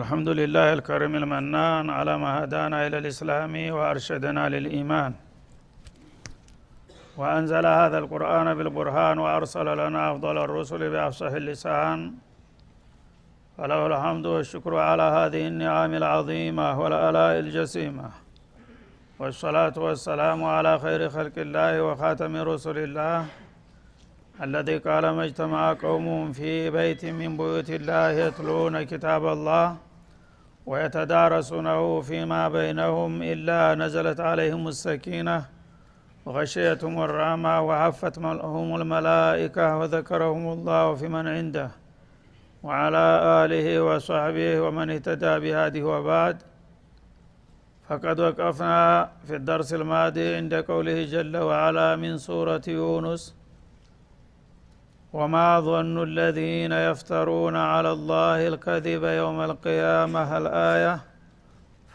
الحمد لله الكريم المنان على ما هدانا إلى الإسلام وأرشدنا للإيمان وأنزل هذا القرآن بالبرهان وأرسل لنا أفضل الرسل بأفصح اللسان فله الحمد والشكر على هذه النعم العظيمة والآلاء الجسيمة والصلاة والسلام على خير خلق الله وخاتم رسل الله الذي قال ما اجتمع قوم في بيت من بيوت الله يتلون كتاب الله ويتدارسونه فيما بينهم إلا نزلت عليهم السكينة وغشيتهم الرحمة وحفتهم الملائكة وذكرهم الله في من عنده وعلى آله وصحبه ومن اهتدى بهذه وبعد. فقد وقفنا في الدرس الماضي عند قوله جل وعلا من سورة يونس: وما ظن الذين يفترون على الله الكذب يوم القيامة الآية.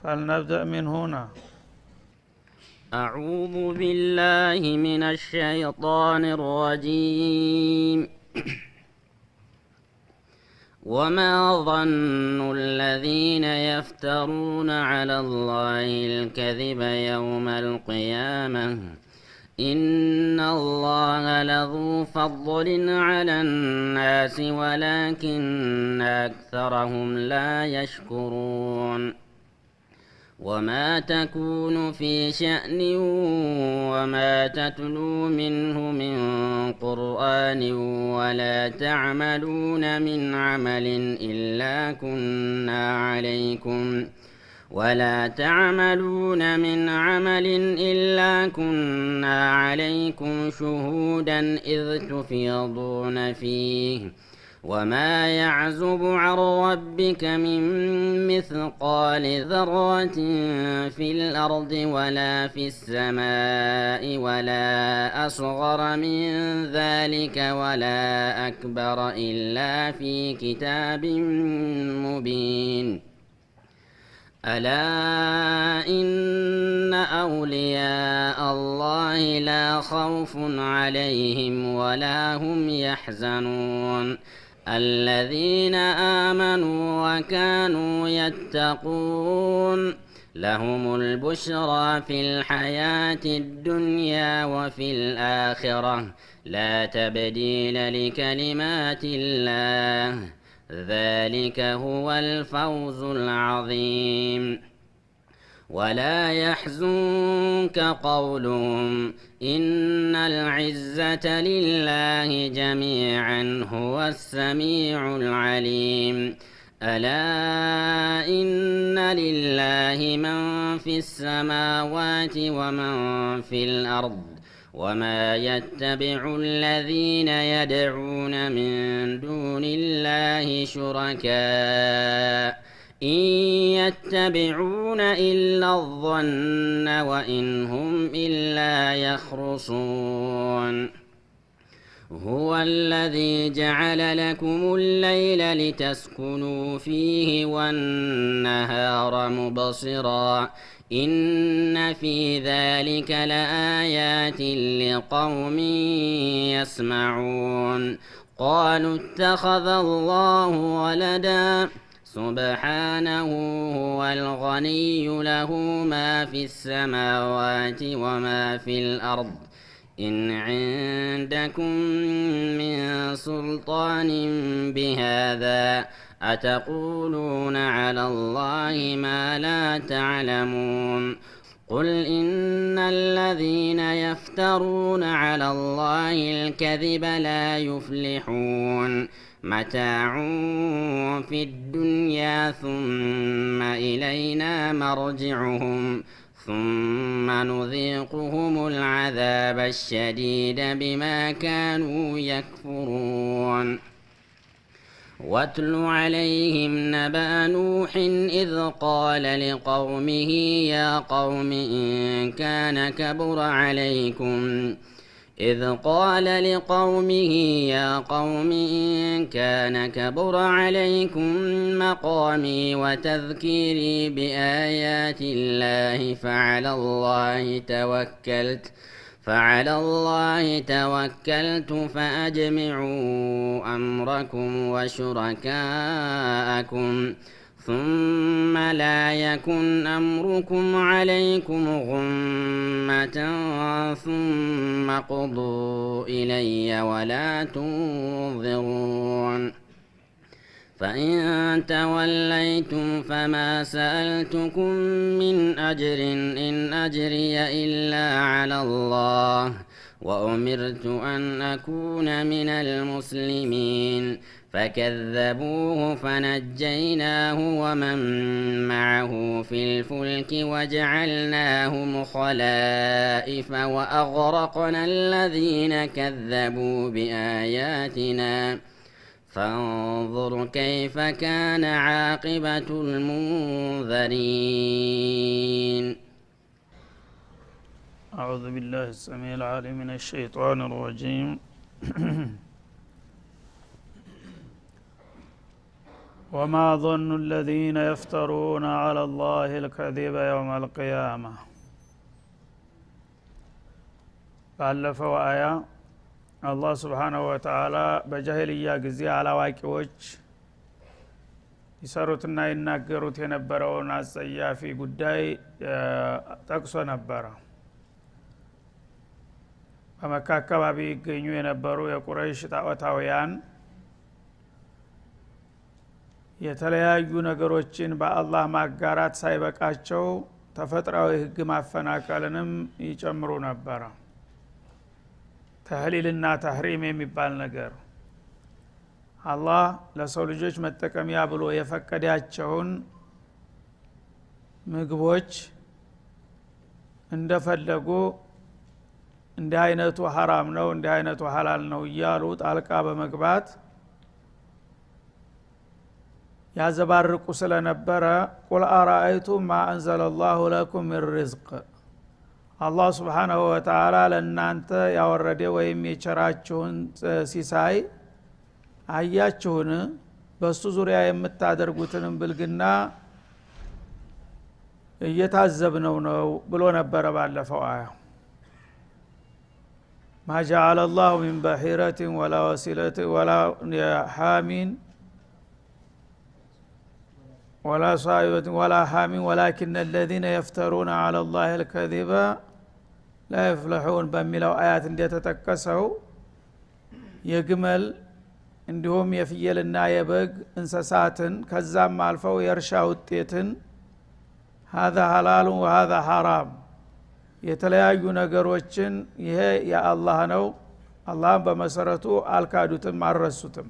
فلنبدأ من هنا. أعوذ بالله من الشيطان الرجيم. وما ظن الذين يفترون على الله الكذب يوم القيامة إن الله لذو فضل على الناس ولكن أكثرهم لا يشكرون. وما تكون في شأن وما تتلو منه من قرآن ولا تعملون من عمل إلا كنا عليكم شهودا إذ تفيضون فيه وما يعزب عن ربك من مثقال ذرة في الأرض ولا في السماء ولا أصغر من ذلك ولا أكبر إلا في كتاب مبين. ألا إن أولياء الله لا خوف عليهم ولا هم يحزنون الذين آمنوا وكانوا يتقون لهم البشرى في الحياة الدنيا وفي الآخرة لا تبديل لكلمات الله ذلك هو الفوز العظيم. ولا يحزنك قولهم إن العزة لله جميعا هو السميع العليم. ألا إن لله من في السماوات ومن في الأرض وما يتبع الذين يدعون من دون الله شركاء إن يتبعون إلا الظن وإن هم إلا يخرصون. هو الذي جعل لكم الليل لتسكنوا فيه والنهار مبصرا إن في ذلك لآيات لقوم يسمعون. قالوا اتخذ الله ولدا سبحانه هو الغني له ما في السماوات وما في الأرض إن عندكم من سلطان بهذا أتقولون على الله ما لا تعلمون. قل إن الذين يفترون على الله الكذب لا يفلحون متاع في الدنيا ثم إلينا مرجعهم ثم نذيقهم العذاب الشديد بما كانوا يكفرون. واتل عليهم نبأ نوح إذ قال لقومه يا قوم إن كان كبر عليكم مقامي وتذكيري بآيات الله فعلى الله توكلت فأجمعوا أمركم وشركاءكم ثم لا يكن أمركم عليكم غمة ثم قضوا إلي ولا تنظرون فإن توليتم فما سألتكم من أجر إن أجري إلا على الله وأمرت أن أكون من المسلمين فكذبوه فنجيناه ومن معه في الفلك وجعلناهم خلائف وأغرقنا الذين كذبوا بآياتنا فانظر كيف كان عاقبة المنذرين أعوذ بالله السميع العليم من الشيطان الرجيم وما ظن الذين يفترون على الله الكذب يوم القيامة ባለፈው አያ አላህ Subhanahu Wa Ta'ala በጃሂልያ ጊዜ አላዋቂዎች ይሰሩትና ይናገሩት የነበረውን አጸያፊ ጉዳይ ጠቅሶ ነበር። በመካ አካባቢ ይገኙ የነበሩ የቁረይሽ ጣዖታውያን የተለያዩ ነገሮችን በአላህ ማጋራት ሳይበቃቸው ተፈጥሯዊ ህግ ማፈናቀልንም ይጨምሩ ነበር። ተህሊልና ተህሪም የሚባል ነገር አላህ ለሰው ልጆች መጠቀሚያ ብሎ የፈቀዳቸውን ምግቦች እንደፈለጉ እንደ አይነቱ حرام ነው እንደ አይነቱ ሐላል ነው እያሉ ጣልቃ በመግባት ያዘባርቁ ስለነበረ ቁል አራአይቱም ማ አንዘለላሁ ለኩም ሚን ሪዝቅ አላህ Subhanahu Wa Ta'ala ለእናንተ ያወረደ ወይም የቸራችሁን ሲሳይ አያችሁን በሱ ዙሪያ የምታደርጉትንም ብልግና እየታዘብነው ነው ብሎ ነበር ባለፈው አያ ما جعل الله من بحيرة ولا وسيلة ولا حام ولا صائبة ولا حام ولكن الذين يفترون على الله الكذب لا يفلحون በሚለው አያት እንደተጠቀሰው የግመል እንዲሁም የፍየልና የበግ እንስሳትን ከዛም አልፈው የእርሻ ውጤትን هذا حلال وهذا حرام የተለያዩ ነገሮችን ይሄ የአላህ ነው አላህ በመሰረቱ አልካዱትም አልረሱትም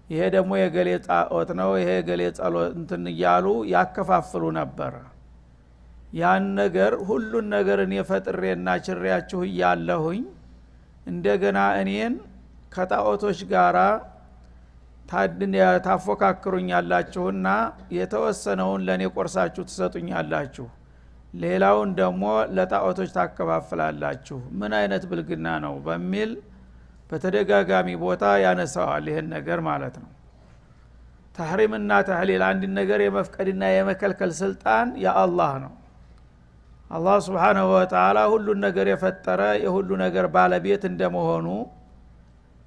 ይሄ ደግሞ የገሌ ጣዖት ነው ይሄ የገሌ ጸሎት እንትን ይያሉ ያከፋፍሉ ነበር። ያን ነገር ሁሉን ነገር እኔ ፈጥሬና ችሬያችሁ ይያለሁኝ እንደገና እኔን ከጣዖቶች ጋራ ታፎካክሩኛላችሁና የተወሰነውን ለኔ ቆርሳችሁ ትሰጡኛላችሁ ሌላውን ደግሞ ለጣዖቶች ታከፋፍላላችሁ ምን አይነት ብልግና ነው በሚል በተደጋጋሚ ቦታ ያነሳዋል ይሄን ነገር ማለት ነው። ተህሪምና ተህሊል አንድ ነገር የመፍቀድና የመከልከል ስልጣን የአላህ ነው። አላህ Subhanahu Wa Ta'ala ሁሉን ነገር የፈጠረ የሁሉ ነገር ባለቤት እንደመሆኑ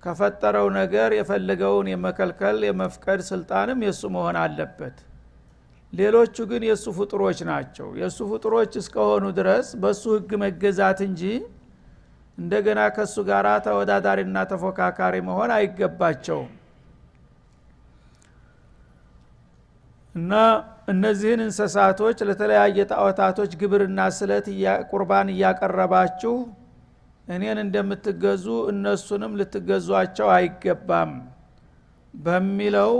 ከፈጠረው ነገር የፈለገውን የመከልከል የመፍቀድ ስልጣንም የሱ መሆን አለበት። ሌሎቹ ግን የሱ ፍጡሮች ናቸው። የሱ ፍጡሮች እስከሆኑ ድረስ በሱ ህግ መገዛት እንጂ እንደገና ከሱ ጋራ ተወዳዳሪና ተፎካካሪ መሆን አይገባቸውም። እና እነዚህን እንስሳቶች ለተለያየ ጣዖታቶች ግብርና ስለት ቁርባን ያቀረባችሁ እኔን እንደምትገዙ እነሱንም ልትገዙአቸው አይገባም በሚለው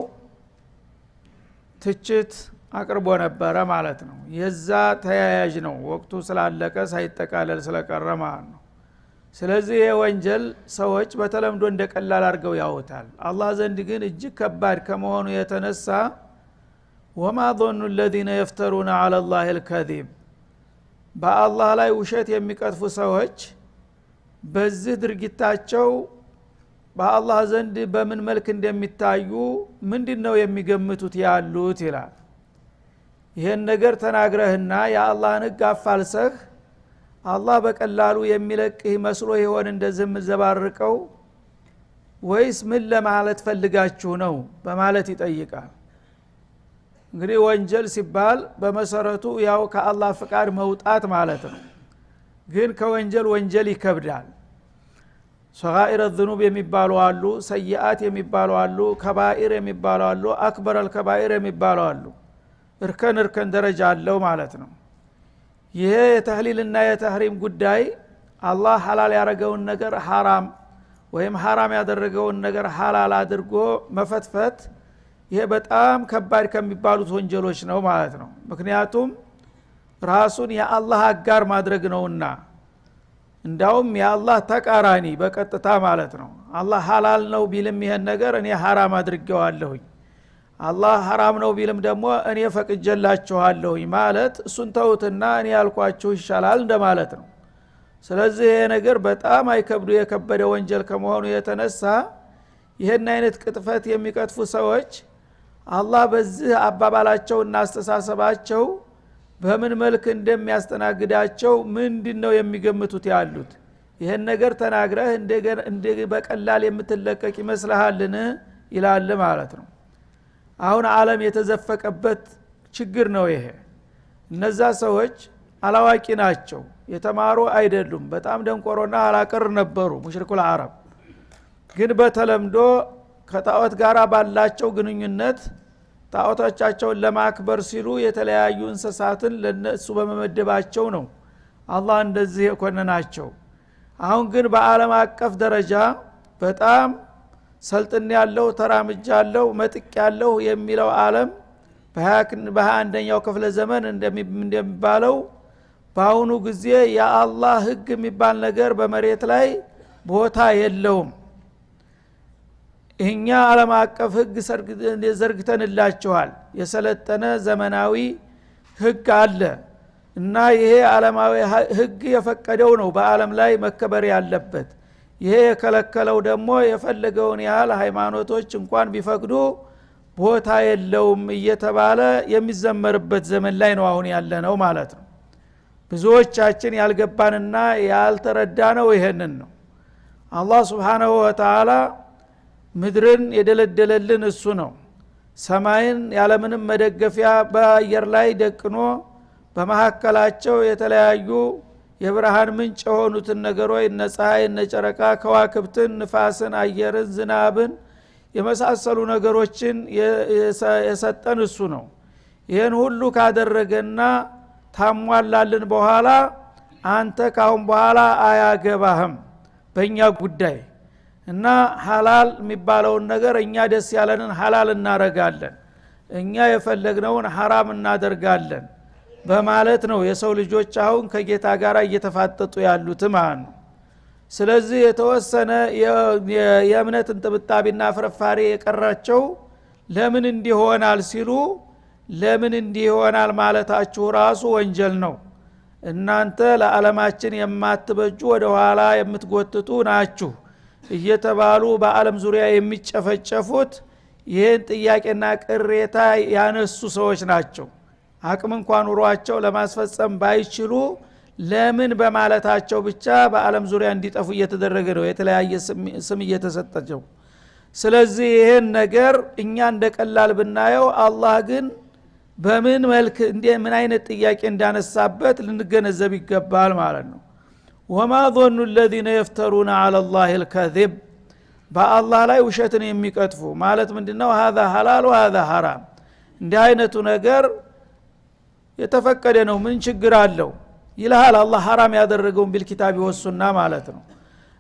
ትችት አቅርቦ ነበረ ማለት ነው። የዛ ተያያዥ ነው ወቅቱ ስላለቀ ሳይጠቃለል ስለቀረ ማለት ነው። ስለዚህ የወንጀል ሰዎች በተለምዶ እንደቀላል አድርገው ያውታል። አላህ ዘንድ ግን እጅግ ከባድ ከመሆኑ የተነሳ وما ظن الذين يفترون على الله الكذب በአላህ ላይ ውሸት የሚቀጥፉ ሰዎች በዚህ ድርጊታቸው በአላህ ዘንድ በምን መልክ እንደሚታዩ ምንድነው የሚገምቱት ያሉት ይላል። ይሄን ነገር ተናግረህና የአላህን ህግ አፋልሰህ አላህ በቀላሉ የሚለቅህ መስሎ ይሆን እንደዚህ መዘባርቀው ወይስ ምን ለማለት ፈልጋችሁ ነው በማለት ይጠይቃል። እንግዲህ ወንጀል ሲባል በመሰረቱ ያው ከአላህ ፍቃድ መውጣት ማለት ነው። ግን ከወንጀል ወንጀል ይከብዳል። ሰጋኢር الذنوب የሚባሉ አሉ፣ ሰይአት የሚባሉ አሉ፣ ከባኢር የሚባሉ አሉ፣ አክበር الكبائر የሚባሉ አሉ። እርከን ደረጃ አለው ማለት ነው። ይሄ የተህሊልና የተህሪም ጉዳይ አላህ ሐላል ያደረገውን ነገር ሐራም ወይም ሐራም ያደረገውን ነገር ሐላል አድርጎ መፈትፈት ይሄ በጣም ከባድ ከሚባሉት ወንጀሎች ነው ማለት ነው። ምክንያቱም ራሱን የአላህ አጋር ማድረግ ነውና፣ እንዳውም የአላህ ተቃራኒ በቀጥታ ማለት ነው። አላህ ሐላል ነው ቢልም ይሄን ነገር እኔ ሐራም አድርጌዋለሁኝ፣ አላህ ሐራም ነው ቢልም ደግሞ እኔ ፈቅጀላችኋለሁኝ ማለት እሱን ተውትና እኔ ያልኳችሁ ይሻላል እንደማለት ነው። ስለዚህ ይሄ ነገር በጣም አይከብዱ የከበደ ወንጀል ከመሆኑ የተነሳ ይሄን አይነት ቅጥፈት የሚቀጥፉ ሰዎች አላህ በዚህ አባባላቸውና አስተሳሰባቸው በምን መልክ እንደሚያስተናግዳቸው ምንድነው የሚገምቱት ያሉት? ይሄን ነገር ተናግረህ እንደ በቀላል የምትለቀቅ ይመስልሃልን ይላል ማለት ነው። አሁን ዓለም የተዘፈቀበት ችግር ነው ይሄ። እነዛ ሰዎች አላዋቂ ናቸው፣ የተማሩ አይደሉም፣ በጣም ደንቆሮና አላቀር ነበሩ ሙሽሪኩል አረብ። ግን በተለምዶ ከጣዖት ጋር ባላቸው ግንኙነት ጣዖቶቻቸውን ለማክበር ሲሉ የተለያዩ እንስሳትን ለነሱ በመመደባቸው ነው አላህ እንደዚህ የኮነናቸው። አሁን ግን በዓለም አቀፍ ደረጃ በጣም ሰልጥን ያለው ተራምጃ ያለው መጥቅ ያለው የሚለው ዓለም በ21ኛው ክፍለ ዘመን እንደሚባለው በአሁኑ ጊዜ የአላህ ህግ የሚባል ነገር በመሬት ላይ ቦታ የለውም። እኛ ዓለም አቀፍ ህግ ዘርግተንላችኋል፣ የሰለጠነ ዘመናዊ ህግ አለ እና ይሄ ዓለማዊ ህግ የፈቀደው ነው በዓለም ላይ መከበር ያለበት። ይሄ የከለከለው ደግሞ የፈለገውን ያህል ሃይማኖቶች እንኳን ቢፈቅዱ ቦታ የለውም እየተባለ የሚዘመርበት ዘመን ላይ ነው አሁን ያለ ነው ማለት ነው። ብዙዎቻችን ያልገባንና ያልተረዳነው ይሄንን ነው። አላህ Subhanahu Wa Ta'ala ምድርን የደለደለልን እሱ ነው። ሰማይን ያለምንም መደገፊያ በአየር ላይ ደቅኖ በመሐከላቸው የተለያዩ የብርሃን ምንጭ የሆኑትን ነገሮች እነ ፀሐይ፣ እነ ጨረቃ፣ ከዋክብትን፣ ንፋስን፣ አየርን፣ ዝናብን የመሳሰሉ ነገሮችን የሰጠን እሱ ነው። ይሄን ሁሉ ካደረገና ታሟላልን በኋላ አንተ ካሁን በኋላ አያገባህም በእኛ ጉዳይ እና ሐላል የሚባለውን ነገር እኛ ደስ ያለንን ሐላል እናረጋለን፣ እኛ የፈለግነውን ሐራም እናደርጋለን በማለት ነው የሰው ልጆች አሁን ከጌታ ጋር እየተፋጠጡ ያሉት ማለት ነው። ስለዚህ የተወሰነ የእምነት እንጥብጣቢና ፍርፋሪ የቀራቸው ለምን እንዲሆናል ሲሉ ለምን እንዲሆናል ማለታችሁ ራሱ ወንጀል ነው። እናንተ ለዓለማችን የማትበጁ ወደ ኋላ የምትጎትቱ ናችሁ እየተባሉ በዓለም ዙሪያ የሚጨፈጨፉት ይህን ጥያቄና ቅሬታ ያነሱ ሰዎች ናቸው። አቅም እንኳን ኑሯቸው ለማስፈጸም ባይችሉ ለምን በማለታቸው ብቻ በዓለም ዙሪያ እንዲጠፉ እየተደረገ ነው፣ የተለያየ ስም እየተሰጣቸው። ስለዚህ ይሄን ነገር እኛ እንደቀላል ብናየው አላህ ግን በምን መልክ ምን አይነት ጥያቄ እንዳነሳበት ልንገነዘብ ይገባል ማለት ነው። وما ظن الذين يفترون على الله الكذب በአላህ ላይ ውሸትን የሚቀጥፉ ማለት ምንድነው? هذا حلال وهذا حرام እንዲህ አይነቱ ነገር የተፈቀደ ነው ምን ችግር አለው ይላል አላህ። حرام ያደረገውን بالكتاب والسنه ማለት ነው።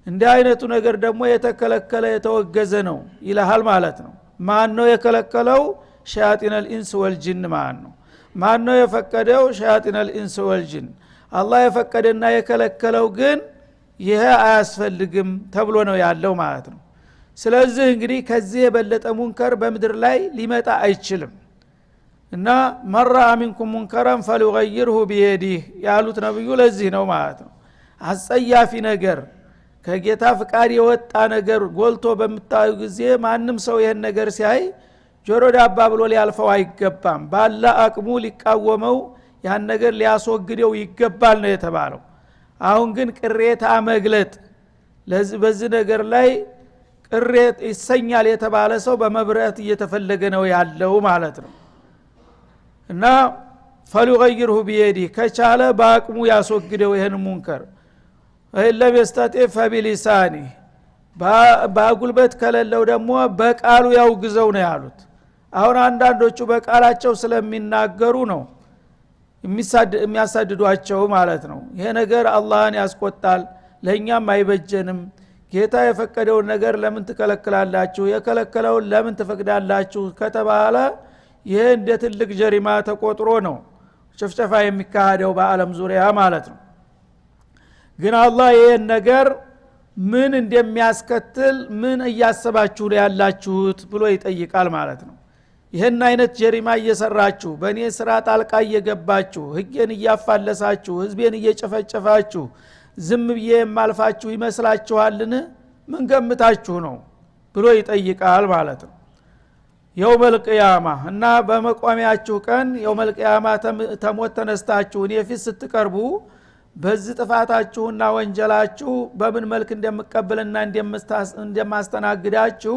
እንዲህ አይነቱ ነገር ደግሞ የተከለከለ የተወገዘ ነው ይላል ማለት ነው። ማን ነው የከለከለው? ሸያጢን الانس والجن ማን ነው የፈቀደው? ሸያጢን الانس والجن። አላህ የፈቀደና የከለከለው ግን ይሄ አያስፈልግም ተብሎ ነው ያለው ማለት ነው። ስለዚህ እንግዲህ ከዚህ የበለጠ ሙንከር በምድር ላይ ሊመጣ አይችልም እና መራ منكم منكرا فليغيره بيده ያሉት ነብዩ ለዚህ ነው ማለት ነው። አጸያፊ ነገር ከጌታ ፍቃድ የወጣ ነገር ጎልቶ በመታዩ ጊዜ ማንም ሰው ይሄን ነገር ሲያይ ጆሮ ዳባ ብሎ ሊያልፈው አይገባም። ባላ አቅሙ ሊቃወመው ያን ነገር ሊያስወግደው ይገባል ነው የተባለው። አሁን ግን ቅሬታ መግለጥ በዚህ ነገር ላይ ቅሬት ይሰኛል የተባለ ሰው በመብራት እየተፈለገ ነው ያለው ማለት ነው። እና فليغيره بيده ከቻለ በአቅሙ ያስወግደው ይሄን ሙንከር እለም يستطيع فبلسانه በጉልበት ከሌለው ደግሞ በቃሉ ያውግዘው ነው ያሉት። አሁን አንዳንዶቹ በቃላቸው ስለሚናገሩ ነው የሚያሳድዷቸው ማለት ነው። ይሄ ነገር አላህን ያስቆጣል፣ ለኛም አይበጀንም፣ ጌታ የፈቀደውን ነገር ለምን ትከለክላላችሁ፣ የከለከለውን ለምን ትፈቅዳላችሁ ከተባለ ይሄ እንደ ትልቅ ጀሪማ ተቆጥሮ ነው ጭፍጨፋ የሚካሄደው በአለም ዙሪያ ማለት ነው። ግን አላህ ይሄን ነገር ምን እንደሚያስከትል ምን እያሰባችሁ ያላችሁት ብሎ ይጠይቃል ማለት ነው። ይሄን አይነት ጀሪማ እየሰራችሁ በእኔ ስራ ጣልቃ እየገባችሁ ህጌን እያፋለሳችሁ ህዝቤን እየጨፈጨፋችሁ ዝም ብዬ የማልፋችሁ ይመስላችኋልን? ምን ገምታችሁ ነው ብሎ ይጠይቃል ማለት ነው። የውመል ቂያማ እና በመቋሚያችሁ ቀን የውመል ቂያማ ተሞት ተነስታችሁ እኔ ፊት ስትቀርቡ በዚህ ጥፋታችሁና ወንጀላችሁ በምን መልክ እንደምቀበልና እንደማስተናግዳችሁ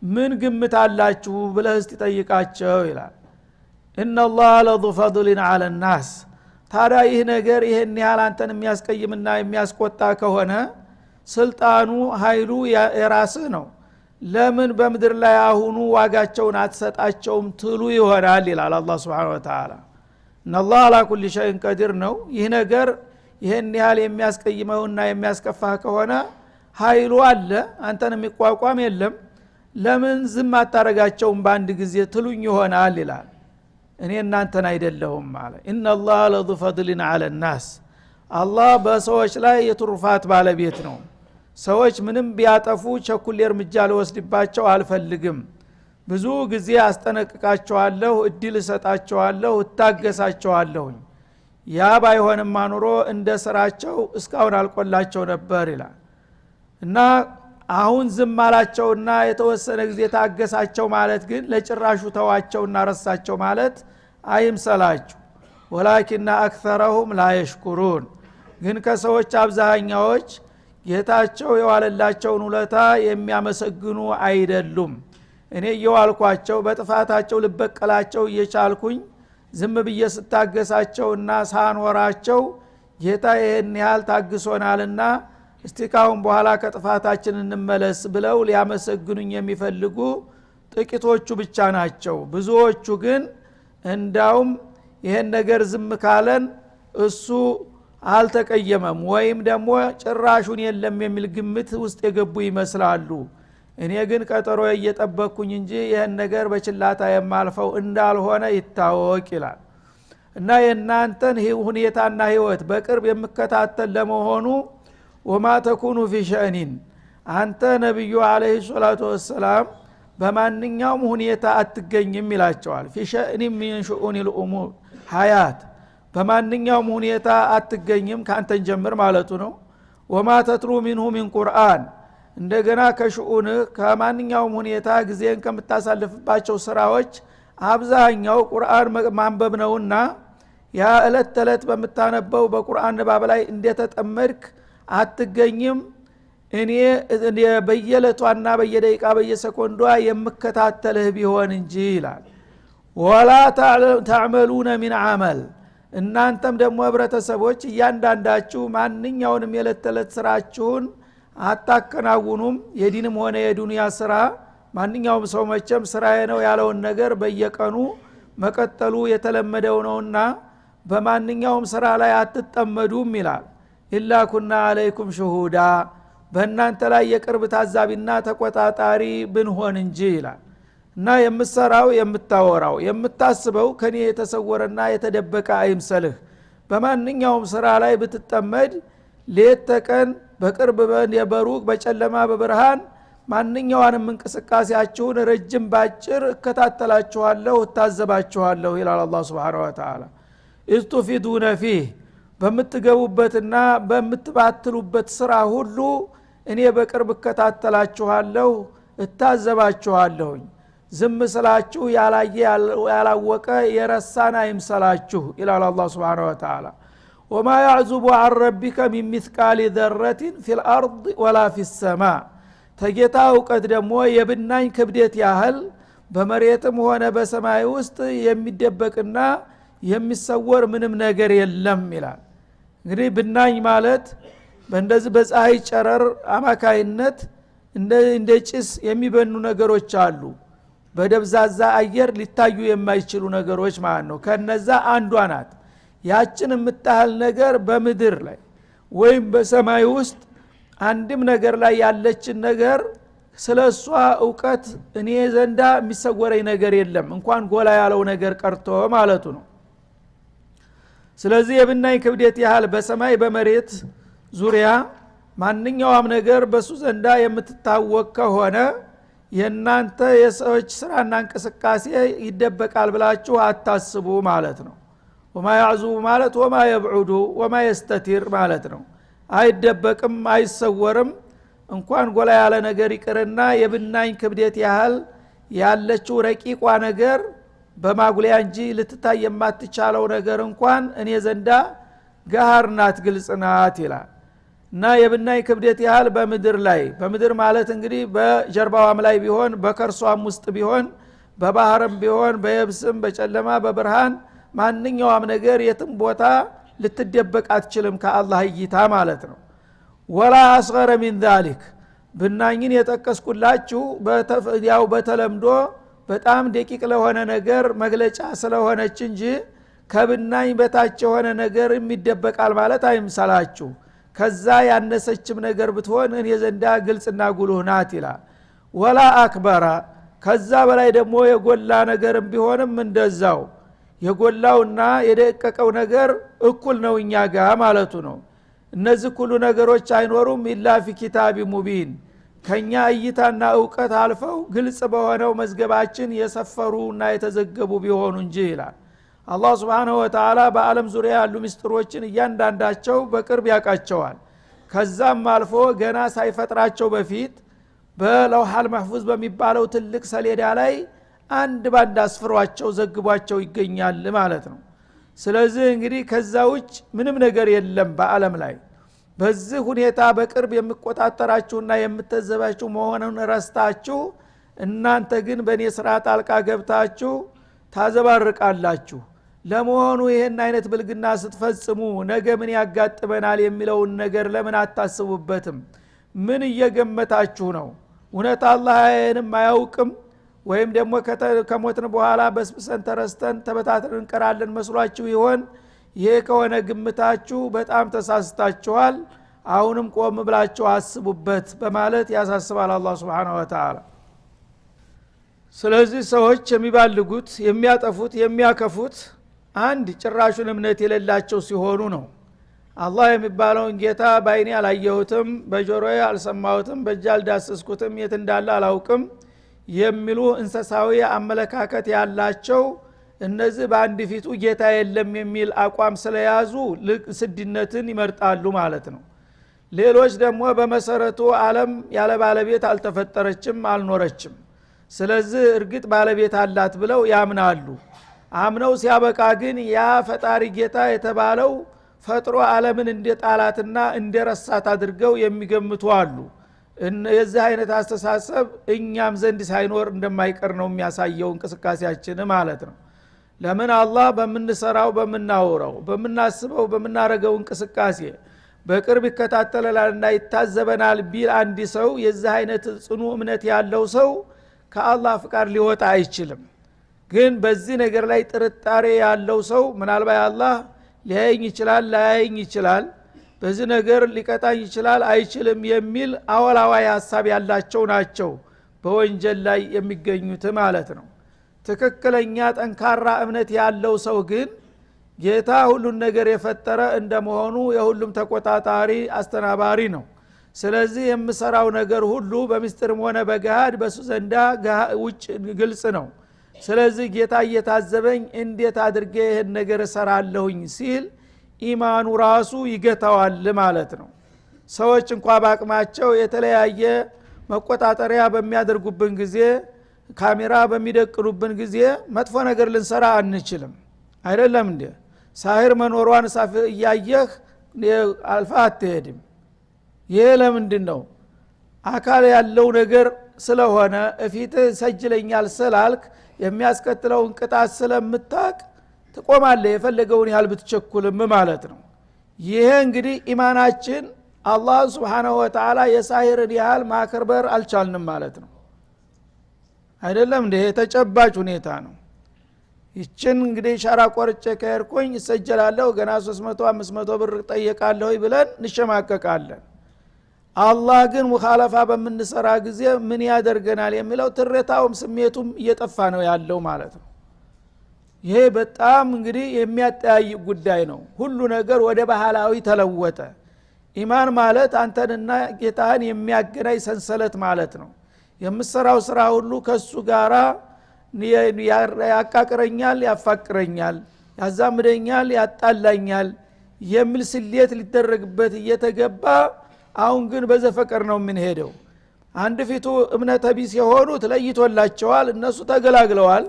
ምን ግምት አላችሁ ብለህ እስቲ ጠይቃቸው ይላል። ኢነላህ ለዙ ፈድሊን ዐለ الناس። ታዲያ ይህ ነገር ይሄን ያህል አንተን የሚያስቀይምና የሚያስቆጣ ከሆነ ስልጣኑ ኃይሉ የራስህ ነው፣ ለምን በምድር ላይ አሁኑ ዋጋቸውን አትሰጣቸውም ትሉ ይሆናል ይላል አላህ Subhanahu Wa Ta'ala። ኢነላህ ዐላ ኩሊ ሸይኢን ቀዲር ነው። ይህ ነገር ይሄን ያህል የሚያስቀይመውና የሚያስከፋህ ከሆነ ኃይሉ አለ፣ አንተን የሚቋቋም የለም፣ ለምን ዝም አታረጋቸውም በአንድ ጊዜ ትሉኝ ይሆናል ይላል። እኔ እናንተን አይደለሁም ማለት ኢነላህ ለዙ ፈድሊን ዐለ الناس። አላህ በሰዎች ላይ የትሩፋት ባለቤት ነው። ሰዎች ምንም ቢያጠፉ ቸኩል እርምጃ ልወስድባቸው አልፈልግም። ብዙ ጊዜ አስጠነቅቃቸዋለሁ፣ እድል እሰጣቸዋለሁ፣ እታገሳቸዋለሁ። ያ ባይሆንም ኑሮ እንደ ስራቸው እስካሁን አልቆላቸው ነበር ይላል። እና አሁን ዝም አላቸውና የተወሰነ ጊዜ ታገሳቸው ማለት ግን ለጭራሹ ተዋቸውና ረሳቸው ማለት አይምሰላችሁ። ወላኪን አክثرهم لا يشكرون። ግን ከሰዎች አብዛኛዎች ጌታቸው የዋለላቸውን ውለታ የሚያመሰግኑ አይደሉም። እኔ የዋልኳቸው በጥፋታቸው ልበቀላቸው እየቻልኩኝ ዝም ብዬ ስታገሳቸውና ሳንወራቸው ጌታ ይሄን ያህል ታግሶናልና እስቲካውን በኋላ ከጥፋታችን እንመለስ ብለው ሊያመሰግኑኝ የሚፈልጉ ጥቂቶቹ ብቻ ናቸው። ብዙዎቹ ግን እንዳውም ይሄን ነገር ዝም ካለን እሱ አልተቀየመም ወይም ደግሞ ጭራሹን የለም የሚል ግምት ውስጥ የገቡ ይመስላሉ። እኔ ግን ቀጠሮ እየጠበቅኩኝ እንጂ ይሄን ነገር በችላታ የማልፈው እንዳልሆነ ይታወቅ ይላል። እና የናንተን ሁኔታና ህይወት በቅርብ የምከታተል ለመሆኑ ወማ ተኩኑ ፊ ሸእኒን አንተ ነብዩ አለይሂ ሰላቱ ወሰለም በማንኛውም ሁኔታ አትገኝም ይላቸዋል። ፊ ሸእኒ ሚን ሹኡኒል ኡሙር ሐያት በማንኛውም ሁኔታ አትገኝም ካንተን ጀምር ማለቱ ነው። ወማ ተትሉ ሚንሁ ሚን ቁርአን እንደገና ከሹኡን ከማንኛውም ሁኔታ ጊዜን ከምታሳልፍባቸው ስራዎች አብዛኛው ቁርአን ማንበብ ነውና ያ እለት ተለት በመታነበው በቁርአን ንባብ ላይ እንደተጠመድክ አትገኝም። እኔ በየለቷና በየደቂቃ በየሰኮንዷ የምከታተልህ ቢሆን እንጂ ይላል። ወላ ተዕመሉነ ሚን አመል እናንተም ደግሞ ህብረተሰቦች እያንዳንዳችሁ ማንኛውንም የለት ተለት ስራችሁን አታከናውኑም። የዲንም ሆነ የዱንያ ስራ ማንኛውም ሰው መቼም ስራዬ ነው ያለውን ነገር በየቀኑ መቀጠሉ የተለመደው ነውና በማንኛውም ስራ ላይ አትጠመዱም ይላል። ኢላ ኩና አለይኩም ሹሁዳ በእናንተ ላይ የቅርብ ታዛቢና ተቆጣጣሪ ብንሆን እንጂ ይላል። እና የምትሰራው የምታወራው የምታስበው ከኔ የተሰወረና የተደበቀ አይምሰልህ። በማንኛውም ስራ ላይ ብትጠመድ ሌት ተቀን በቅርብ በሩቅ በጨለማ በብርሃን ማንኛውንም እንቅስቃሴያችሁን ረጅም ባጭር እከታተላችኋለሁ እታዘባችኋለሁ ይላል አላህ Subhanahu Wa Ta'ala። ኢስቱፊዱነ ፊህ በምትገቡበትና በምትባትሉበት ስራ ሁሉ እኔ በቅርብ እከታተላችኋለሁ እታዘባችኋለሁ። ዝም ስላችሁ ያላየ ያላወቀ የረሳና ይምሰላችሁ ይላል አላህ Subhanahu Wa Ta'ala። وما يعزب عن ربك من مثقال ذرة في الأرض ولا في السماء ተጌታ እውቀት ደግሞ የብናኝ ክብደት ያህል በመሬትም ሆነ በሰማይ ውስጥ የሚደበቅና የሚሰወር ምንም ነገር የለም ይላል። እንግዲህ ብናኝ ማለት በእንደዚህ በፀሐይ ጨረር አማካይነት እንደ ጭስ የሚበኑ ነገሮች አሉ። በደብዛዛ አየር ሊታዩ የማይችሉ ነገሮች ማለት ነው። ከነዛ አንዷ ናት። ያችን የምታህል ነገር በምድር ላይ ወይም በሰማይ ውስጥ አንድም ነገር ላይ ያለችን ነገር ስለሷ ዕውቀት እኔ ዘንዳ የሚሰወረኝ ነገር የለም እንኳን ጎላ ያለው ነገር ቀርቶ ማለቱ ነው። ስለዚህ የብናኝ ክብደት ያህል በሰማይ በመሬት ዙሪያ ማንኛውም ነገር በሱ ዘንዳ የምትታወቅ ከሆነ የናንተ የሰዎች ስራና እንቅስቃሴ ይደበቃል ብላችሁ አታስቡ ማለት ነው። ወማ ያዕዙቡ ማለት ወማ የብዑዱ ወማ የስተቲር ማለት ነው። አይደበቅም አይሰወርም። እንኳን ጎላ ያለ ነገር ይቅርና የብናኝ ክብደት ያህል ያለችው ረቂቋ ነገር በማጉሊያ እንጂ ልትታይ የማትቻለው ነገር እንኳን እኔ ዘንዳ ጋር ናት ግልጽ ናት ይላል። እና የብናኝ ክብደት ያህል በምድር ላይ በምድር ማለት እንግዲህ በጀርባዋም ላይ ቢሆን በከርሷም ውስጥ ቢሆን በባህርም ቢሆን በየብስም በጨለማ በብርሃን ማንኛውም ነገር የትም ቦታ ልትደበቅ አትችልም ከአላህ እይታ ማለት ነው። ወላ አስገረ ሚን ዛሊክ ብናኝን የጠቀስኩላችሁ ያው በተለምዶ በጣም ደቂቅ ለሆነ ነገር መግለጫ ስለሆነች እንጂ ከብናኝ በታች የሆነ ነገር የሚደበቃል ማለት አይምሰላችሁ። ከዛ ያነሰችም ነገር ብትሆን እኔ ዘንዳ ግልጽና ጉልህ ናት ይላል። ወላ አክበራ ከዛ በላይ ደግሞ የጎላ ነገርም ቢሆንም እንደዛው የጎላውና የደቀቀው ነገር እኩል ነው እኛ ጋር ማለቱ ነው። እነዚህ ሁሉ ነገሮች አይኖሩም ኢላ ፊ ኪታቢ ሙቢን ከኛ እይታና ዕውቀት አልፈው ግልጽ በሆነው መዝገባችን የሰፈሩና የተዘገቡ ቢሆኑ እንጂ ይላል። አላህ Subhanahu Wa Ta'ala በአለም ዙሪያ ያሉ ምስጥሮችን እያንዳንዳቸው በቅርብ ያውቃቸዋል። ከዛም አልፎ ገና ሳይፈጥራቸው በፊት በለውሐል መህፉዝ በሚባለው ትልቅ ሰሌዳ ላይ አንድ ባንድ አስፍሯቸው ዘግቧቸው ይገኛል ማለት ነው። ስለዚህ እንግዲህ ከዛ ውጭ ምንም ነገር የለም በአለም ላይ። በዚህ ሁኔታ በቅርብ የሚቆጣጠራችሁና የምትዘባችሁ መሆኑን ረስታችሁ እናንተ ግን በእኔ ስራ ጣልቃ ገብታችሁ ታዘባርቃላችሁ። ለመሆኑ ይሄን አይነት ብልግና ስትፈጽሙ ነገ ምን ያጋጥመናል የሚለውን ነገር ለምን አታስቡበትም? ምን እየገመታችሁ ነው? እውነት አላህ አይንም አያውቅም ወይም ደግሞ ከሞትን በኋላ በስብሰን ተረስተን ተበታተን እንቀራለን መስሏችሁ ይሆን? ይሄ ከሆነ ግምታችሁ በጣም ተሳስታችኋል። አሁንም ቆም ብላችሁ አስቡበት በማለት ያሳስባል አላህ Subhanahu Wa Ta'ala። ስለዚህ ሰዎች የሚባልጉት የሚያጠፉት የሚያከፉት አንድ ጭራሹን እምነት የሌላቸው ሲሆኑ ነው። አላህ የሚባለውን ጌታ ባይኔ አላየሁትም በጆሮዬ አልሰማሁትም በእጄ አልዳሰስኩትም የት እንዳለ አላውቅም የሚሉ እንስሳዊ አመለካከት ያላቸው እነዚህ በአንድ ፊቱ ጌታ የለም የሚል አቋም ስለያዙ ስድነትን ይመርጣሉ ማለት ነው። ሌሎች ደግሞ በመሰረቱ ዓለም ያለ ባለቤት አልተፈጠረችም አልኖረችም። ስለዚህ እርግጥ ባለቤት አላት ብለው ያምናሉ። አምነው ሲያበቃ ግን ያ ፈጣሪ ጌታ የተባለው ፈጥሮ ዓለምን እንደጣላትና እንደረሳት አድርገው የሚገምቱ አሉ። የዚህ አይነት አስተሳሰብ እኛም ዘንድ ሳይኖር እንደማይቀር ነው የሚያሳየው እንቅስቃሴያችን ማለት ነው። ለምን አላህ በመንሰራው በመናወራው በመናስበው በመናረገው እንቅስቃሴ በቅርብ ይከታተለናልና ይታዘበናል ቢል አንድ ሰው የዚህ አይነት ጽኑ እምነት ያለው ሰው ከአላህ ፍቃድ ሊወጣ አይችልም። ግን በዚህ ነገር ላይ ጥርጣሬ ያለው ሰው ምናልባት አላህ ሊያየኝ ይችላል ላያየኝ ይችላል በዚህ ነገር ሊቀጣኝ ይችላል አይችልም የሚል አወላዋይ ሐሳብ ያላቸው ናቸው በወንጀል ላይ የሚገኙት ማለት ነው። ትክክለኛ ጠንካራ እምነት ያለው ሰው ግን ጌታ ሁሉን ነገር የፈጠረ እንደመሆኑ የሁሉም ተቆጣጣሪ አስተናባሪ ነው። ስለዚህ የምሰራው ነገር ሁሉ በሚስጥርም ሆነ በገሃድ በሱ ዘንዳ ውጭ ግልጽ ነው። ስለዚህ ጌታ እየታዘበኝ እንዴት አድርጌ ይሄን ነገር እሰራለሁኝ ሲል ኢማኑ ራሱ ይገታዋል ማለት ነው። ሰዎች እንኳን በአቅማቸው የተለያየ መቆጣጠሪያ በሚያደርጉብን ጊዜ ካሜራ በሚደቅኑብን ጊዜ መጥፎ ነገር ልንሰራ አንችልም አይደለም እንዴ? ሳህር መኖሯን እያየህ አልፋ አትሄድም። ይሄ ለምንድን ነው? አካል ያለው ነገር ስለሆነ እፊት ሰጅለኛል ስላልክ የሚያስከትለውን ቅጣት ስለምታቅ ትቆማለህ የፈለገውን ያህል ብትቸኩልም ማለት ነው። ይሄ እንግዲህ ኢማናችን አላህ Subhanahu Wa Ta'ala የሳይርን ያህል ማከበር አልቻልንም ማለት ነው አይደለም እንዴ? የተጨባጭ ሁኔታ ነው። ይችን እንግዲህ ሻራ ቆርጬ ከርኩኝ ይሰጀላለሁ ገና 300 500 ብር ጠየቃለሁ ብለን እንሸማቀቃለን። አላህ ግን ሙኻለፋ በመንሰራ ጊዜ ምን ያደርገናል የሚለው ትረታውም ስሜቱም እየጠፋ ነው ያለው ማለት ነው። ይሄ በጣም እንግዲህ የሚያጠያይቅ ጉዳይ ነው። ሁሉ ነገር ወደ ባህላዊ ተለወጠ። ኢማን ማለት አንተንና ጌታህን የሚያገናኝ ሰንሰለት ማለት ነው። የምሰራው ስራ ሁሉ ከሱ ጋራ ያቃቅረኛል ያፋቅረኛል ያዛምደኛል ያጣላኛል የሚል ስሌት ሊደረግበት እየተገባ አሁን ግን በዘፈቀር ነው ምን ሄደው አንድ ፊቱ እምነተ ቢስ የሆኑት ለይቶላቸዋል እነሱ ተገላግለዋል።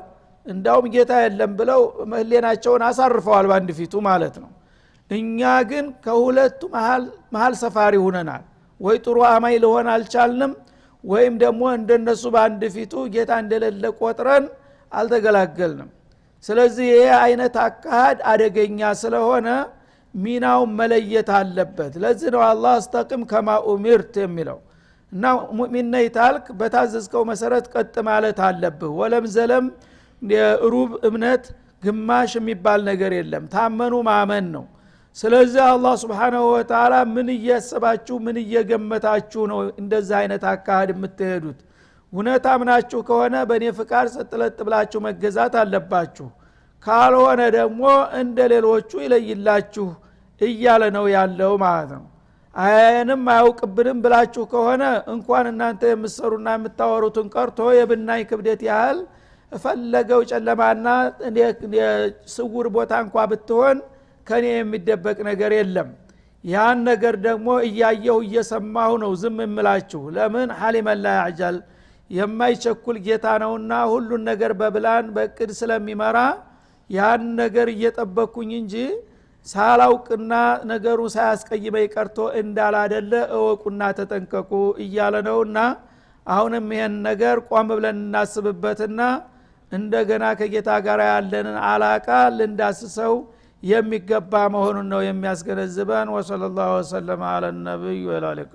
እንዳውም ጌታ የለም ብለው መህሌናቸውን አሳርፈዋል በአንድ ፊቱ ማለት ነው። እኛ ግን ከሁለቱ መሃል ሰፋሪ ሆነናል። ወይ ጥሩ አማይ ለሆን አልቻልንም ወይም ደግሞ እንደነሱ በአንድ ፊቱ ጌታ እንደሌለ ቆጥረን አልተገላገልንም። ስለዚህ ይሄ አይነት አካሃድ አደገኛ ስለሆነ ሚናው መለየት አለበት። ለዚህ ነው አላህ አስተቅም ከማ ኡሚርት የሚለው እና ሙእሚን ነህ ታልክ በታዘዝከው መሰረት ቀጥ ማለት አለብህ። ወለም ዘለም የሩብ እምነት ግማሽ የሚባል ነገር የለም። ታመኑ ማመን ነው። ስለዚህ አላህ Subhanahu Wa Ta'ala ምን እያሰባችሁ ምን እየገመታችሁ ነው እንደዛ አይነት አካሃድ የምትሄዱት? እውነት አምናችሁ ከሆነ በእኔ ፍቃድ ሰጥለጥ ብላችሁ መገዛት አለባችሁ። ካልሆነ ደግሞ እንደሌሎቹ ይለይላችሁ እያለ ነው ያለው ማለት ነው። አያንም አያውቅብንም ብላችሁ ከሆነ እንኳን እናንተ የምትሰሩና የምታወሩትን ቀርቶ የብናይ ክብደት ያህል ፈለገው ጨለማና ስውር ቦታ እንኳን ብትሆን ከኔ የሚደበቅ ነገር የለም። ያን ነገር ደግሞ እያየሁ እየሰማሁ ነው ዝም እምላችሁ። ለምን ሐሊመ ላ ያዕጀል የማይቸኩል ጌታ ነውና ሁሉን ነገር በብላን በእቅድ ስለሚመራ ያን ነገር እየጠበቅኩኝ እንጂ ሳላውቅና ነገሩ ሳያስቀይመኝ ቀርቶ እንዳላደለ እወቁና ተጠንቀቁ እያለ ነውና አሁንም ይሄን ነገር ቆም ብለን እናስብበትና እንደገና ከጌታ ጋር ያለንን አላቃ ልንዳስሰው የሚገባ መሆኑን ነው የሚያስገነዝበን። ወሰለላሁ ዐለ ነብዩ ወአለይሂ